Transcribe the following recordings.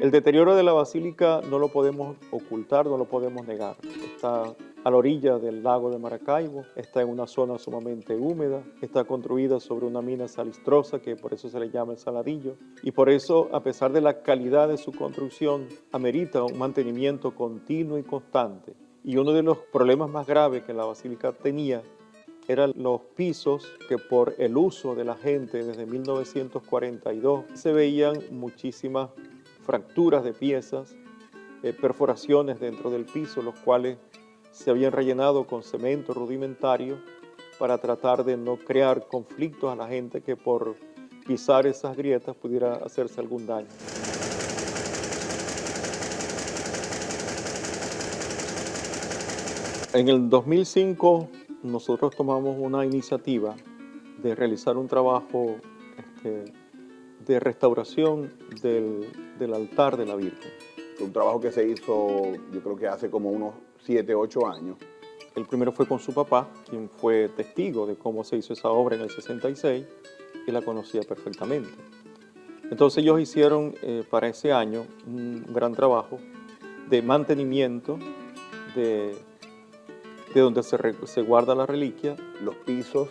El deterioro de la basílica no lo podemos ocultar, no lo podemos negar. Está a la orilla del lago de Maracaibo, está en una zona sumamente húmeda, está construida sobre una mina salistrosa, que por eso se le llama el Saladillo, y por eso, a pesar de la calidad de su construcción, amerita un mantenimiento continuo y constante. Y uno de los problemas más graves que la basílica tenía eran los pisos, que por el uso de la gente desde 1942 se veían muchísimas fracturas de piezas, perforaciones dentro del piso, los cuales se habían rellenado con cemento rudimentario para tratar de no crear conflictos a la gente que por pisar esas grietas pudiera hacerse algún daño. En el 2005 nosotros tomamos una iniciativa de realizar un trabajo de restauración del altar de la Virgen. Un trabajo que se hizo, yo creo que hace como unos 7, 8 años. El primero fue con su papá, quien fue testigo de cómo se hizo esa obra en el 66 y la conocía perfectamente. Entonces ellos hicieron para ese año un gran trabajo de mantenimiento de donde se guarda la reliquia. Los pisos,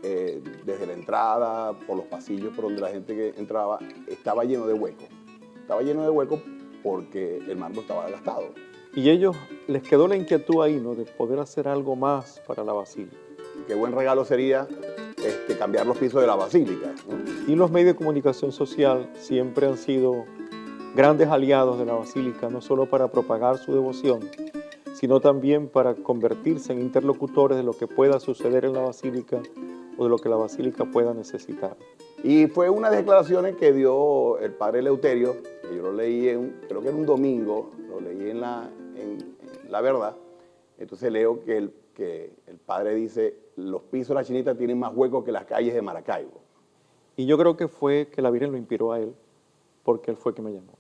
desde la entrada, por los pasillos por donde la gente que entraba, estaba lleno de huecos. Estaba lleno de huecos porque el mármol estaba gastado. Y ellos les quedó la inquietud ahí, ¿no?, de poder hacer algo más para la basílica. Qué buen regalo sería cambiar los pisos de la basílica, ¿no? Y los medios de comunicación social siempre han sido grandes aliados de la basílica, no solo para propagar su devoción, sino también para convertirse en interlocutores de lo que pueda suceder en la basílica o de lo que la basílica pueda necesitar. Y fue una de las declaraciones que dio el padre Eleuterio, que yo lo leí, creo que era un domingo, lo leí en La Verdad. Entonces leo que el padre dice: los pisos de la Chinita tienen más huecos que las calles de Maracaibo. Y yo creo que fue que la Virgen lo inspiró a él, porque él fue que me llamó.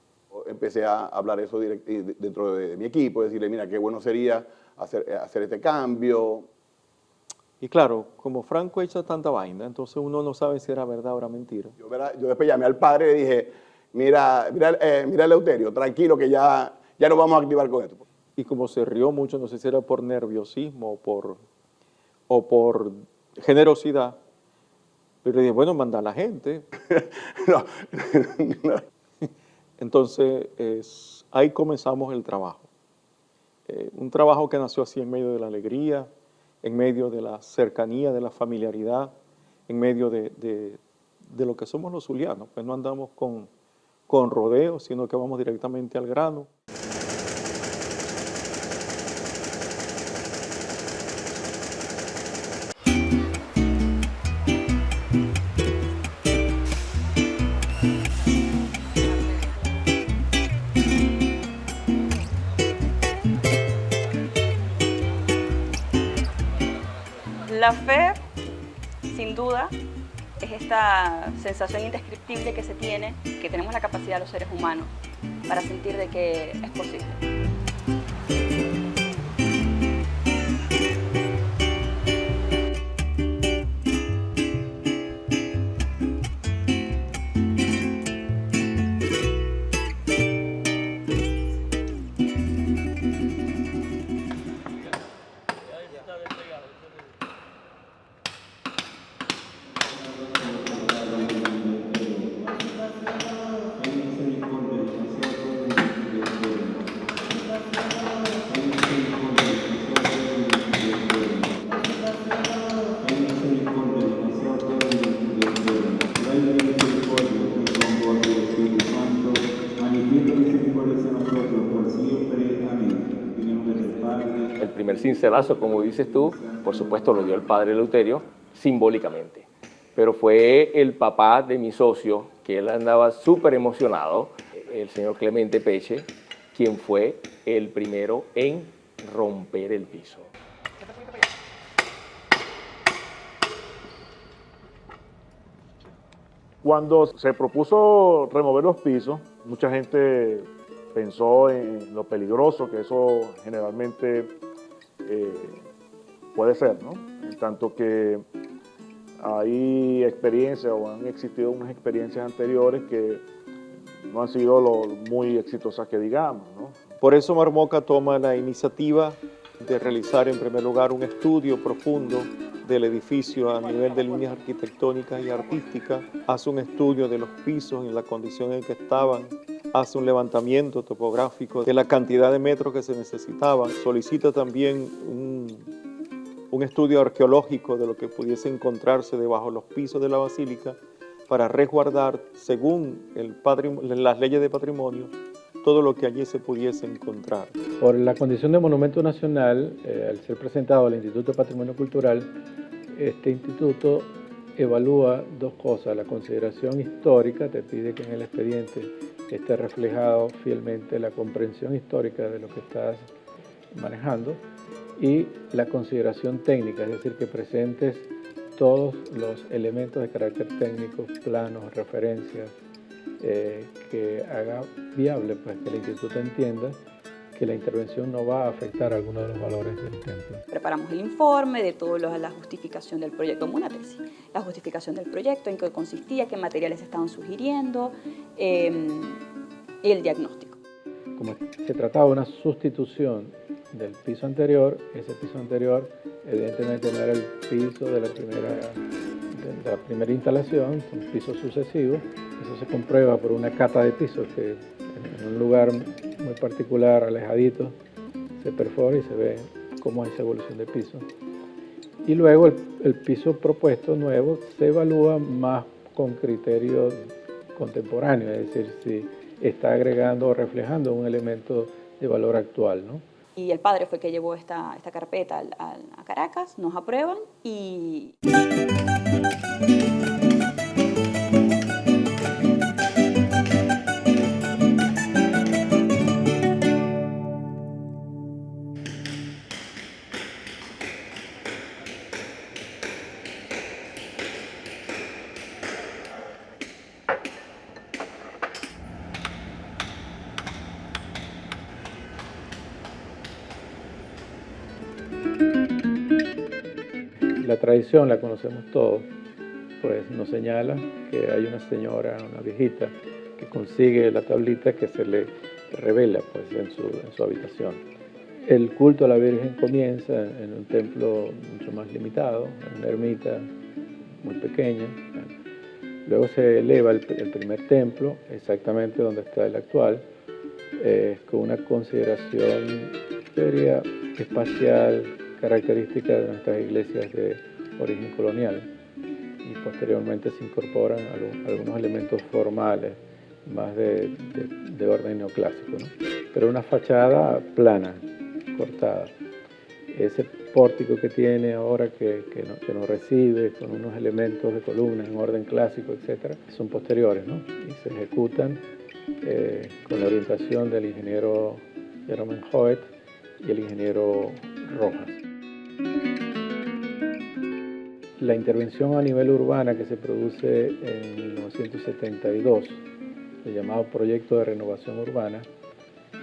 Empecé a hablar eso dentro de mi equipo, decirle: mira, qué bueno sería hacer este cambio. Y claro, como Franco ha hecho tanta vaina, entonces uno no sabe si era verdad o era mentira. Yo después llamé al padre y le dije: mira, Eleuterio, tranquilo que ya nos vamos a activar con esto. Y como se rió mucho, no sé si era por nerviosismo o por generosidad, pero le dije: bueno, manda a la gente. No. Entonces, ahí comenzamos el trabajo. Un trabajo que nació así en medio de la alegría, en medio de la cercanía, de la familiaridad, en medio de lo que somos los zulianos. Pues no andamos con rodeos, sino que vamos directamente al grano. La fe, sin duda, es esta sensación indescriptible que se tiene, que tenemos la capacidad los seres humanos para sentir de que es posible. El primer cincelazo, como dices tú, por supuesto lo dio el padre Eleuterio, simbólicamente. Pero fue el papá de mi socio, que él andaba súper emocionado, el señor Clemente Peche, quien fue el primero en romper el piso. Cuando se propuso remover los pisos, mucha gente pensó en lo peligroso que eso generalmente puede ser, ¿no? En tanto que hay experiencias o han existido unas experiencias anteriores que no han sido muy exitosas que digamos, ¿no? Por eso Marmoca toma la iniciativa de realizar en primer lugar un estudio profundo del edificio a nivel de líneas arquitectónicas y artísticas, hace un estudio de los pisos en la condición en que estaban, hace un levantamiento topográfico de la cantidad de metros que se necesitaban, solicita también un estudio arqueológico de lo que pudiese encontrarse debajo de los pisos de la basílica para resguardar, según las leyes de patrimonio, todo lo que allí se pudiese encontrar. Por la condición de monumento nacional, al ser presentado al Instituto de Patrimonio Cultural, este instituto evalúa dos cosas: la consideración histórica, te pide que en el expediente esté reflejado fielmente la comprensión histórica de lo que estás manejando, y la consideración técnica, es decir, que presentes todos los elementos de carácter técnico, planos, referencias, que haga viable pues, que el instituto entienda que la intervención no va a afectar alguno de los valores del templo. Preparamos el informe de toda la justificación del proyecto, como una tesis, la justificación del proyecto, en qué consistía, qué materiales estaban sugiriendo, y el diagnóstico. Como se trataba de una sustitución del piso anterior, ese piso anterior evidentemente no era el piso de la primera instalación, son pisos sucesivos. Eso se comprueba por una cata de pisos que en un lugar muy particular, alejadito, se perfora y se ve cómo es esa evolución de piso. Y luego el piso propuesto nuevo se evalúa más con criterios contemporáneos, es decir, si está agregando o reflejando un elemento de valor actual, ¿no? Y el padre fue que llevó esta carpeta a Caracas, nos aprueban y... La tradición la conocemos todos, pues nos señala que hay una señora, una viejita, que consigue la tablita que se le revela pues, en su habitación. El culto a la Virgen comienza en un templo mucho más limitado, en una ermita muy pequeña. Luego se eleva el primer templo, exactamente donde está el actual, con una consideración, yo diría, espacial, característica de nuestras iglesias de origen colonial, y posteriormente se incorporan algunos elementos formales más de orden neoclásico, ¿no? Pero una fachada plana, cortada. Ese pórtico que tiene ahora que nos recibe con unos elementos de columnas en orden clásico, etcétera, son posteriores, ¿no? Y se ejecutan con la orientación del ingeniero Jerome Hoet y el ingeniero Rojas. La intervención a nivel urbana que se produce en 1972, el llamado Proyecto de Renovación Urbana,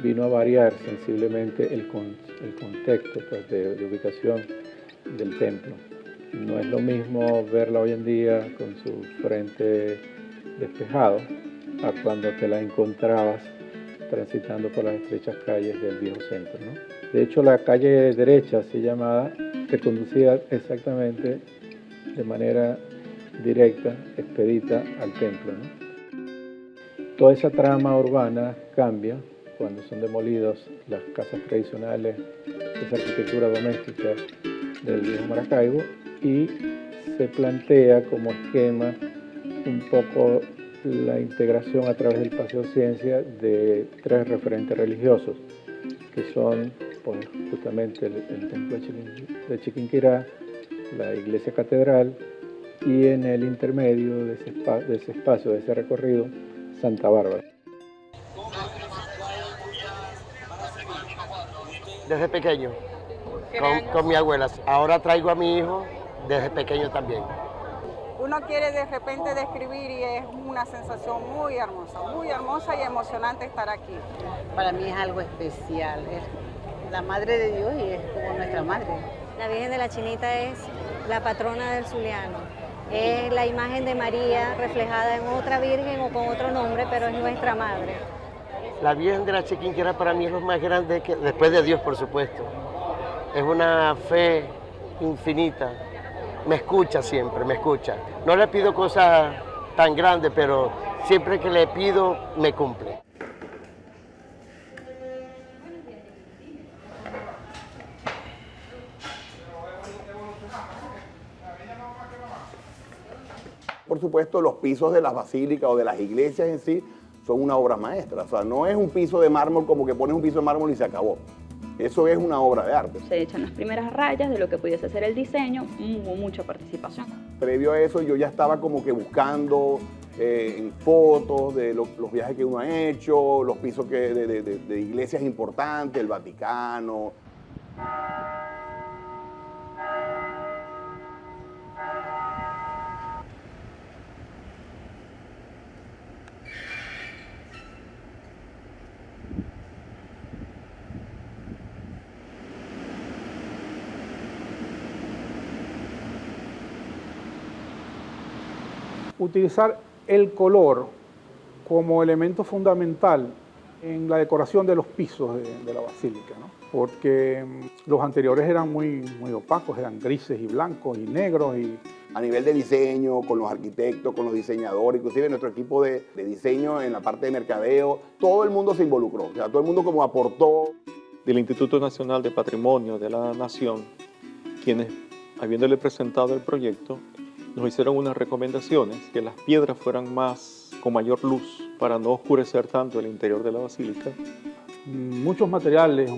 vino a variar sensiblemente el contexto pues, de ubicación del templo. No es lo mismo verla hoy en día con su frente despejado a cuando te la encontrabas transitando por las estrechas calles del viejo centro, ¿no? De hecho, la calle derecha, así llamada, te conducía exactamente de manera directa, expedita al templo, ¿no? Toda esa trama urbana cambia cuando son demolidas las casas tradicionales, esa arquitectura doméstica del viejo Maracaibo, y se plantea como esquema un poco la integración a través del Paseo Ciencia de tres referentes religiosos, que son pues, justamente el templo de Chiquinquirá, la iglesia catedral, y en el intermedio de ese espacio, de ese recorrido, Santa Bárbara. Desde pequeño, con mi abuela. Ahora traigo a mi hijo desde pequeño también. Uno quiere de repente describir y es una sensación muy hermosa y emocionante estar aquí. Para mí es algo especial, es la Madre de Dios y es como nuestra madre. La Virgen de la Chinita es la patrona del Zuliano. Es la imagen de María reflejada en otra virgen o con otro nombre, pero es nuestra madre. La Virgen de la Chiquinquirá para mí es lo más grande, después de Dios, por supuesto. Es una fe infinita. Me escucha siempre, me escucha. No le pido cosas tan grandes, pero siempre que le pido, me cumple. Por supuesto, los pisos de las basílicas o de las iglesias en sí son una obra maestra. O sea, no es un piso de mármol como que pones un piso de mármol y se acabó. Eso es una obra de arte. Se echan las primeras rayas de lo que pudiese ser el diseño, hubo mucha participación. Previo a eso yo ya estaba como que buscando en fotos de los viajes que uno ha hecho, los pisos de iglesias importantes, el Vaticano. Utilizar el color como elemento fundamental en la decoración de los pisos de la basílica, ¿no? Porque los anteriores eran muy opacos, eran grises y blancos y negros. A nivel de diseño, con los arquitectos, con los diseñadores, inclusive nuestro equipo de diseño en la parte de mercadeo, todo el mundo se involucró, o sea, todo el mundo como aportó. Del Instituto Nacional de Patrimonio de la Nación, quienes, habiéndole presentado el proyecto, nos hicieron unas recomendaciones, que las piedras fueran con mayor luz para no oscurecer tanto el interior de la basílica. Muchos materiales,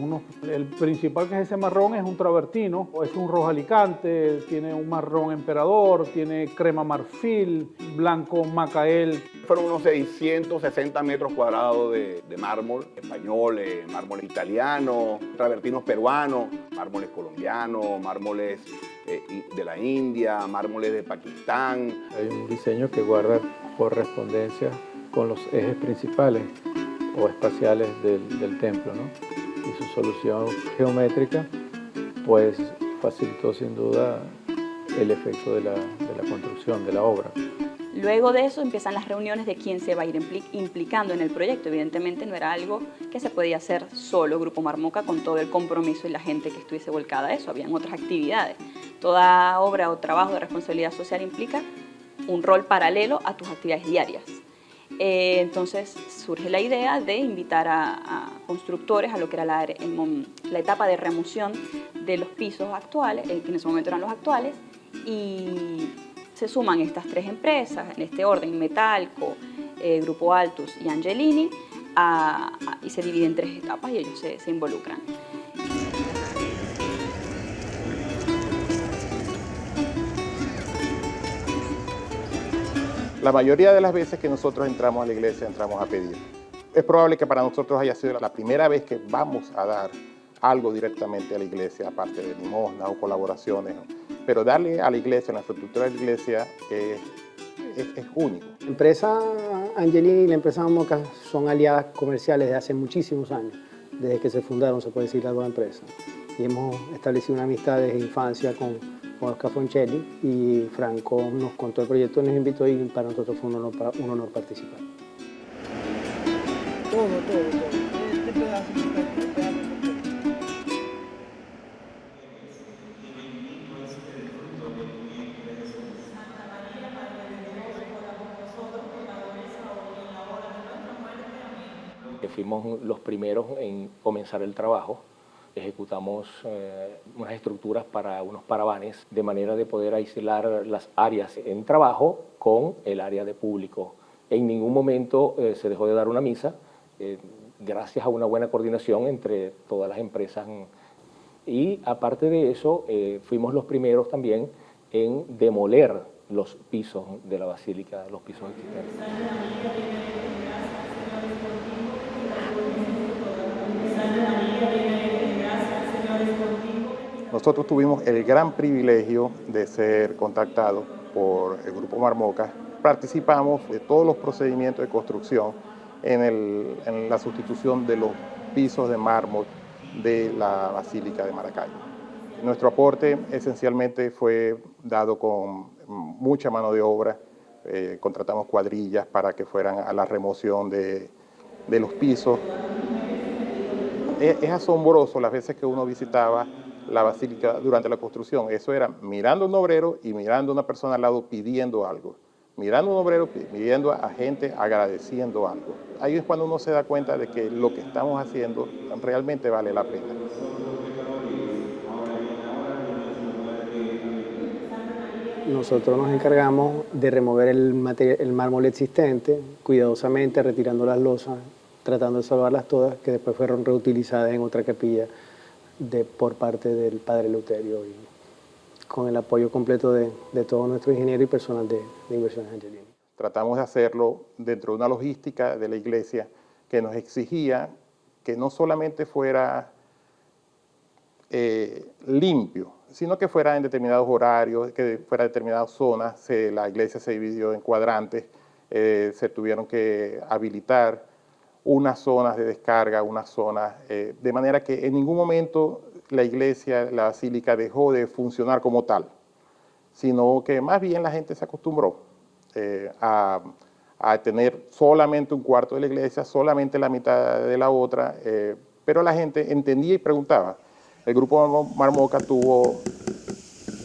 el principal, que es ese marrón, es un travertino, es un rojo alicante, tiene un marrón emperador, tiene crema marfil, blanco macael. Fueron unos 660 metros cuadrados de mármol español, mármoles italianos, travertinos peruanos, mármoles colombianos, mármoles de la India, mármoles de Pakistán. Hay un diseño que guarda correspondencia con los ejes principales o espaciales del templo, ¿no? Y su solución geométrica pues facilitó sin duda el efecto de la construcción, de la obra. Luego de eso empiezan las reuniones de quién se va a ir implicando en el proyecto. Evidentemente no era algo que se podía hacer solo Grupo Marmoca con todo el compromiso y la gente que estuviese volcada a eso. Habían otras actividades. Toda obra o trabajo de responsabilidad social implica un rol paralelo a tus actividades diarias. Entonces surge la idea de invitar a constructores a lo que era la etapa de remoción de los pisos actuales, que en ese momento eran los actuales, y se suman estas tres empresas, en este orden: Metalco, Grupo Altus y Angelini, y se divide en tres etapas y ellos se involucran. La mayoría de las veces que nosotros entramos a la iglesia, entramos a pedir. Es probable que para nosotros haya sido la primera vez que vamos a dar algo directamente a la iglesia, aparte de limosnas o colaboraciones. Pero darle a la iglesia, a la infraestructura de la iglesia, es único. La empresa Angelini y la empresa Marmoca son aliadas comerciales de hace muchísimos años. Desde que se fundaron, se puede decir, las dos empresas. Y hemos establecido una amistad desde infancia con Oscar Foncelli, y Franco nos contó el proyecto, nos invitó, y para nosotros fue un honor participar. Todo. Este pedazo. Fuimos los primeros en comenzar el trabajo. Ejecutamos unas estructuras para unos paravanes, de manera de poder aislar las áreas en trabajo con el área de público. En ningún momento se dejó de dar una misa, gracias a una buena coordinación entre todas las empresas. Y aparte de eso, fuimos los primeros también en demoler los pisos de la basílica, los pisos existentes. Nosotros tuvimos el gran privilegio de ser contactados por el Grupo Marmoca. Participamos de todos los procedimientos de construcción en la sustitución de los pisos de mármol de la Basílica de Maracaibo. Nuestro aporte esencialmente fue dado con mucha mano de obra, contratamos cuadrillas para que fueran a la remoción de los pisos. Es asombroso las veces que uno visitaba la basílica durante la construcción. Eso era mirando a un obrero y mirando a una persona al lado pidiendo algo. Mirando a un obrero pidiendo a gente agradeciendo algo. Ahí es cuando uno se da cuenta de que lo que estamos haciendo realmente vale la pena. Nosotros nos encargamos de remover el mármol existente, cuidadosamente retirando las losas, tratando de salvarlas todas, que después fueron reutilizadas en otra capilla por parte del padre Eleuterio, y con el apoyo completo de todo nuestro ingeniero y personal de Inversiones Angelini. Tratamos de hacerlo dentro de una logística de la iglesia que nos exigía que no solamente fuera limpio, sino que fuera en determinados horarios, que fuera en determinadas zonas. La iglesia se dividió en cuadrantes, se tuvieron que habilitar unas zonas de descarga, unas zonas, de manera que en ningún momento la iglesia, la basílica dejó de funcionar como tal, sino que más bien la gente se acostumbró a tener solamente un cuarto de la iglesia, solamente la mitad de la otra, pero la gente entendía y preguntaba. El Grupo Marmoca tuvo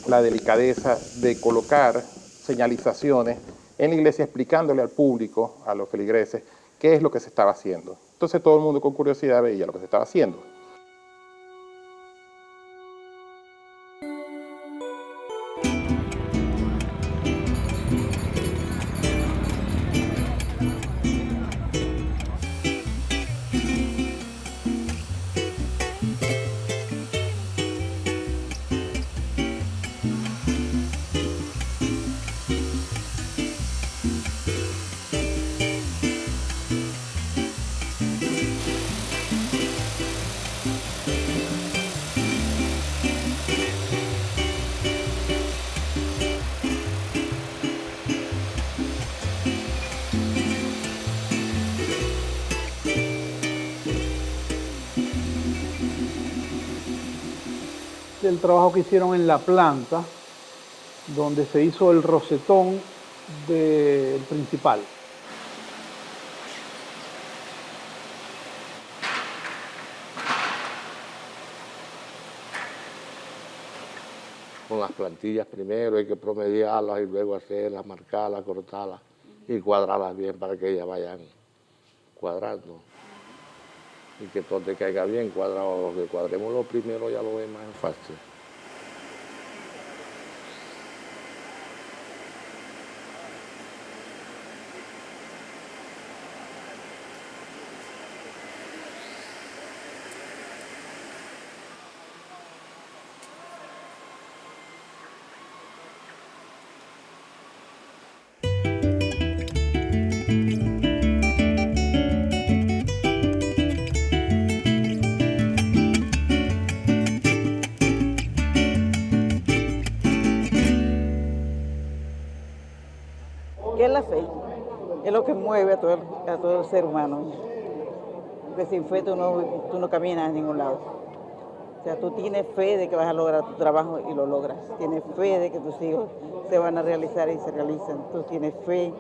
la delicadeza de colocar señalizaciones en la iglesia explicándole al público, a los feligreses, qué es lo que se estaba haciendo. Entonces todo el mundo con curiosidad veía lo que se estaba haciendo. El trabajo que hicieron en la planta, donde se hizo el rosetón del principal. Con las plantillas primero hay que promediarlas y luego hacerlas, marcarlas, cortarlas y cuadrarlas bien para que ellas vayan cuadrando. Y que todo te caiga bien cuadrado. Que cuadremos lo primero, ya lo demás es fácil. ¿Qué es la fe? Es lo que mueve a todo el ser humano. Porque sin fe tú no caminas a ningún lado. O sea, tú tienes fe de que vas a lograr tu trabajo y lo logras. Tienes fe de que tus hijos se van a realizar y se realizan. Tú tienes fe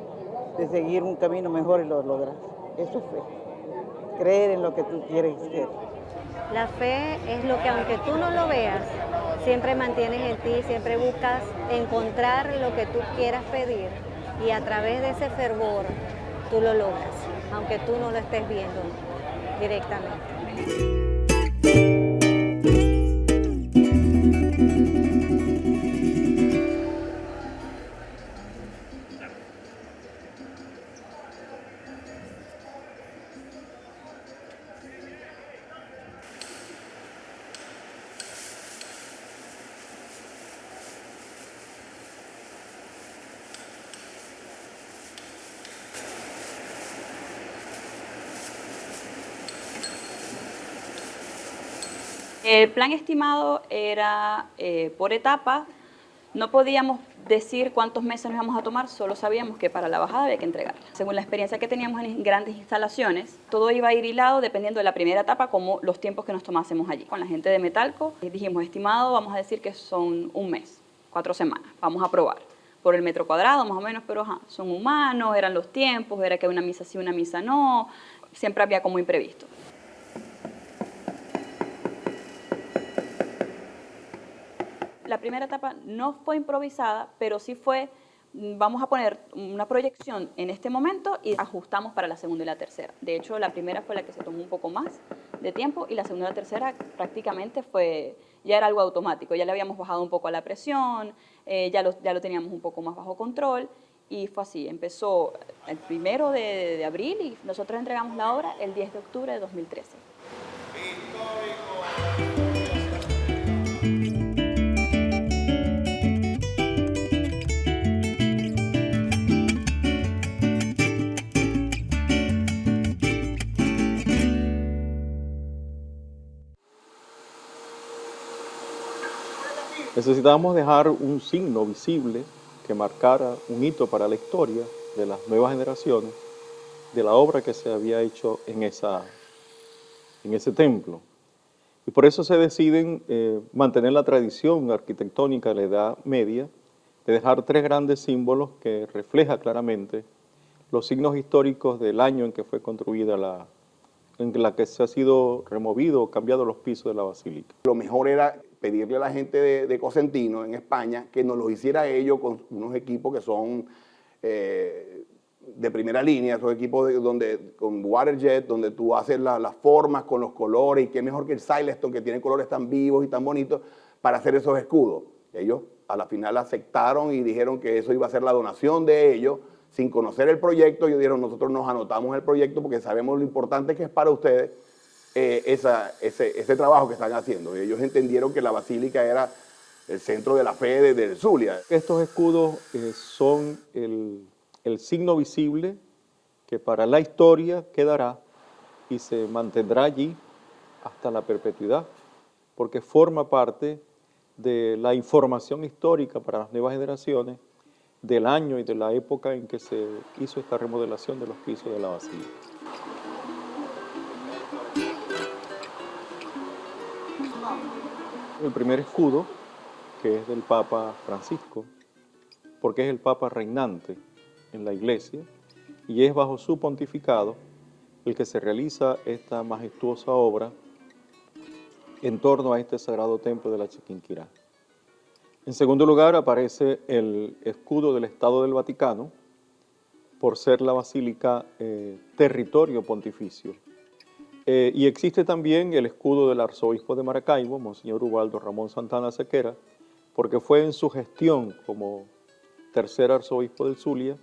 de seguir un camino mejor y lo logras. Eso es fe. Creer en lo que tú quieres ser. La fe es lo que, aunque tú no lo veas, siempre mantienes en ti, siempre buscas encontrar lo que tú quieras pedir. Y a través de ese fervor tú lo logras, aunque tú no lo estés viendo directamente. El plan estimado era por etapa. No podíamos decir cuántos meses nos íbamos a tomar, solo sabíamos que para la bajada había que entregarla. Según la experiencia que teníamos en grandes instalaciones, todo iba a ir hilado dependiendo de la primera etapa, como los tiempos que nos tomásemos allí. Con la gente de Metalco dijimos, estimado, vamos a decir que son un mes. 4 semanas, vamos a probar. Por el metro cuadrado más o menos, pero son humanos, eran los tiempos, era que una misa sí, una misa no, siempre había como imprevisto. La primera etapa no fue improvisada, pero sí fue, vamos a poner una proyección en este momento y ajustamos para la segunda y la tercera. De hecho, la primera fue la que se tomó un poco más de tiempo y la segunda y la tercera prácticamente ya era algo automático. Ya le habíamos bajado un poco a la presión, ya lo teníamos un poco más bajo control y fue así. Empezó el 1 de abril y nosotros entregamos la obra el 10 de octubre de 2013. Necesitábamos dejar un signo visible que marcara un hito para la historia de las nuevas generaciones de la obra que se había hecho en ese templo. Y por eso se deciden mantener la tradición arquitectónica de la Edad Media de dejar 3 grandes símbolos que reflejan claramente los signos históricos del año en que fue construida en la que se ha sido removido o cambiado los pisos de la basílica. Lo mejor era pedirle a la gente de Cosentino, en España, que nos lo hiciera ellos con unos equipos que son de primera línea, esos equipos con Waterjet, donde tú haces las formas con los colores, y qué mejor que el Silestone, que tiene colores tan vivos y tan bonitos, para hacer esos escudos. Ellos a la final aceptaron y dijeron que eso iba a ser la donación de ellos, sin conocer el proyecto. Ellos dijeron, nosotros nos anotamos el proyecto porque sabemos lo importante que es para ustedes ese trabajo que están haciendo. Y ellos entendieron que la basílica era el centro de la fe del Zulia. Estos escudos son el signo visible que para la historia quedará y se mantendrá allí hasta la perpetuidad, porque forma parte de la información histórica para las nuevas generaciones del año y de la época en que se hizo esta remodelación de los pisos de la basílica. El primer escudo, que es del Papa Francisco, porque es el Papa reinante en la Iglesia, y es bajo su pontificado el que se realiza esta majestuosa obra en torno a este sagrado templo de la Chiquinquirá. En segundo lugar aparece el escudo del Estado del Vaticano, por ser la basílica territorio pontificio. Y existe también el escudo del arzobispo de Maracaibo, Monseñor Ubaldo Ramón Santana Sequera, porque fue en su gestión como tercer arzobispo del Zulia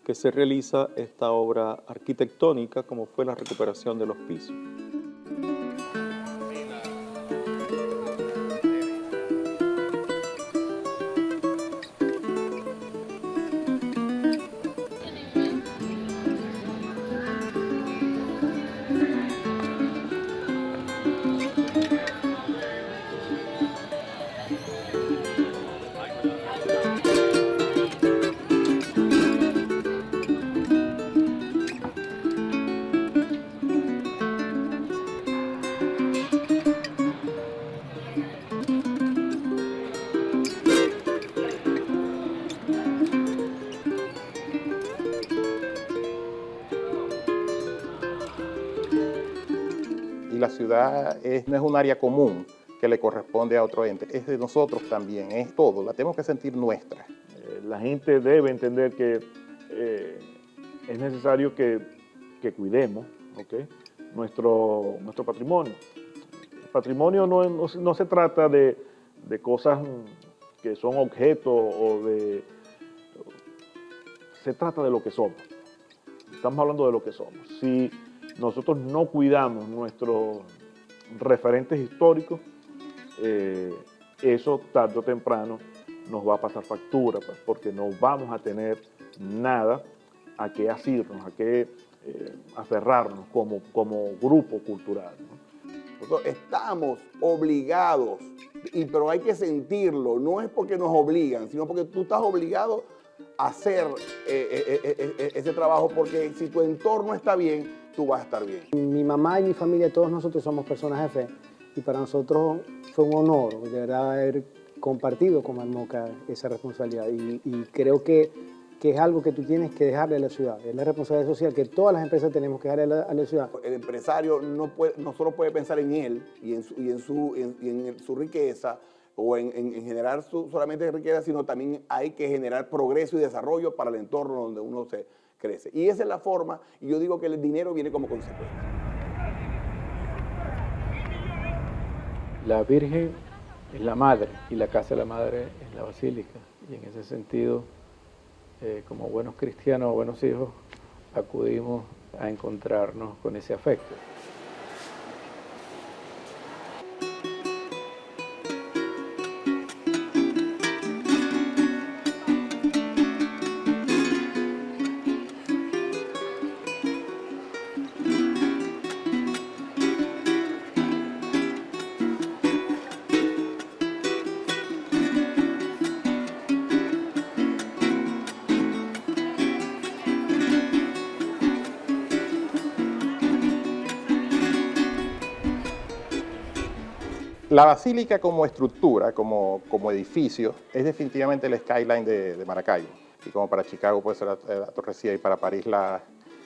que se realiza esta obra arquitectónica, como fue la recuperación de los pisos. La ciudad no es un área común que le corresponde a otro ente, es de nosotros también, es todo, la tenemos que sentir nuestra. La gente debe entender que es necesario que cuidemos, ¿okay?, nuestro patrimonio. El patrimonio no se trata de cosas que son objetos se trata de lo que somos. Estamos hablando de lo que somos. Si nosotros no cuidamos nuestros referentes históricos, eso tarde o temprano nos va a pasar factura, pues, porque no vamos a tener nada a qué asirnos, a qué aferrarnos como grupo cultural, ¿no? Nosotros estamos obligados, pero hay que sentirlo, no es porque nos obligan, sino porque tú estás obligado a hacer ese trabajo, porque si tu entorno está bien, tú vas a estar bien. Mi mamá y mi familia, todos nosotros somos personas de fe, y para nosotros fue un honor, de verdad, haber compartido con Marmoca esa responsabilidad y creo que es algo que tú tienes que dejarle a la ciudad. Es la responsabilidad social que todas las empresas tenemos que dejarle a la ciudad. El empresario no solo puede pensar en él y en su riqueza o en generar solamente riqueza, sino también hay que generar progreso y desarrollo para el entorno donde uno se crece. Y esa es la forma, y yo digo que el dinero viene como consecuencia. La Virgen es la madre y la casa de la madre es la basílica. Y en ese sentido, como buenos cristianos o buenos hijos, acudimos a encontrarnos con ese afecto. La basílica como estructura, como edificio, es definitivamente el skyline de Maracaibo. Y como para Chicago puede ser la Torre Eiffel y para París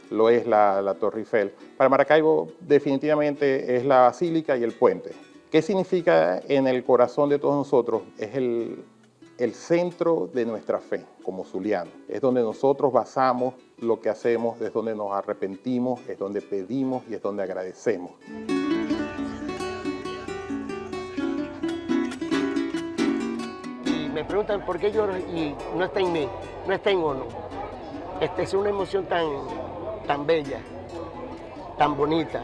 lo es la Torre Eiffel. Para Maracaibo definitivamente es la basílica y el puente. ¿Qué significa en el corazón de todos nosotros? Es el centro de nuestra fe como zulianos. Es donde nosotros basamos lo que hacemos, es donde nos arrepentimos, es donde pedimos y es donde agradecemos. Me preguntan por qué lloro y no está en mí, no está en uno. Es una emoción tan bella, tan bonita.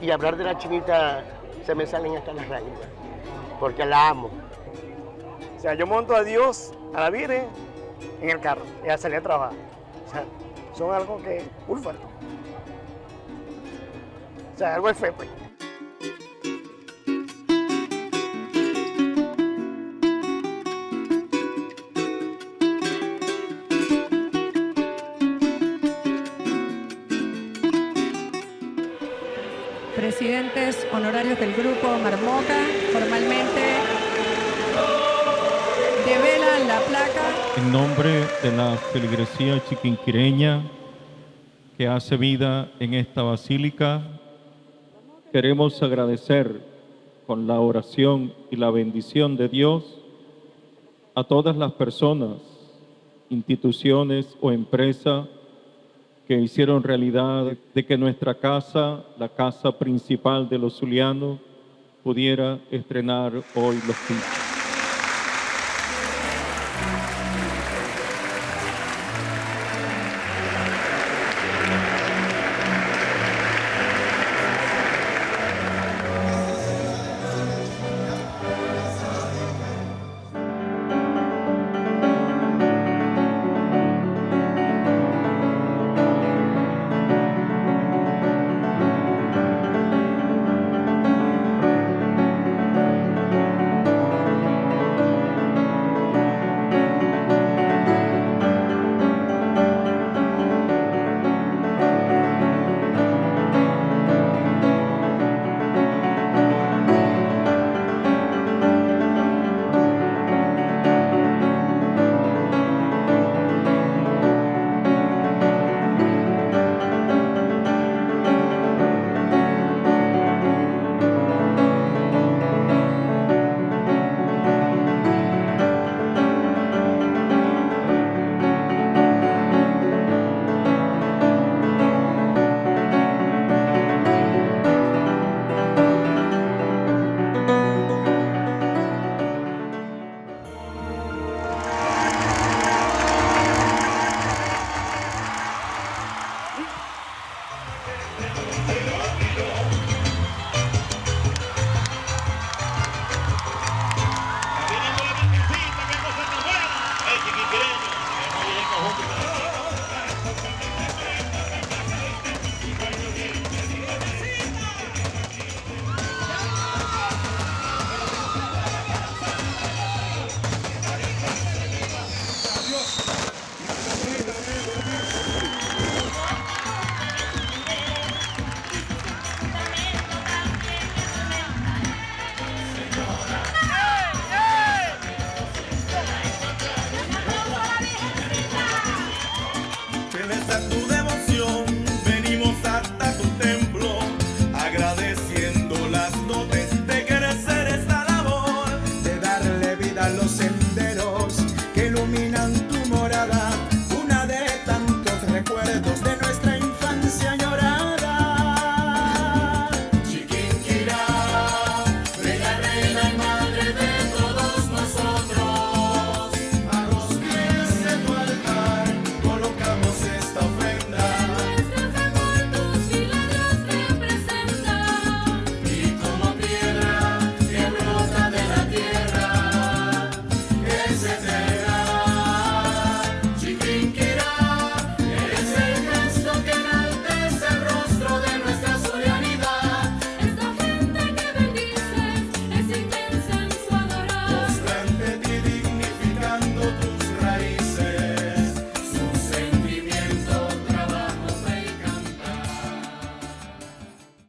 Y hablar de la chinita se me salen hasta las lágrimas, porque la amo. O sea, yo monto a Dios, a la Virgen, en el carro y a salir a trabajar. O sea, son algo que muy fuerte. O sea, algo de fe, pues. Presidentes honorarios del Grupo Marmoca formalmente develan la placa. En nombre de la feligresía chiquinquireña que hace vida en esta basílica, queremos agradecer con la oración y la bendición de Dios a todas las personas, instituciones o empresas que hicieron realidad de que nuestra casa, la casa principal de los zulianos, pudiera estrenar hoy los pisos.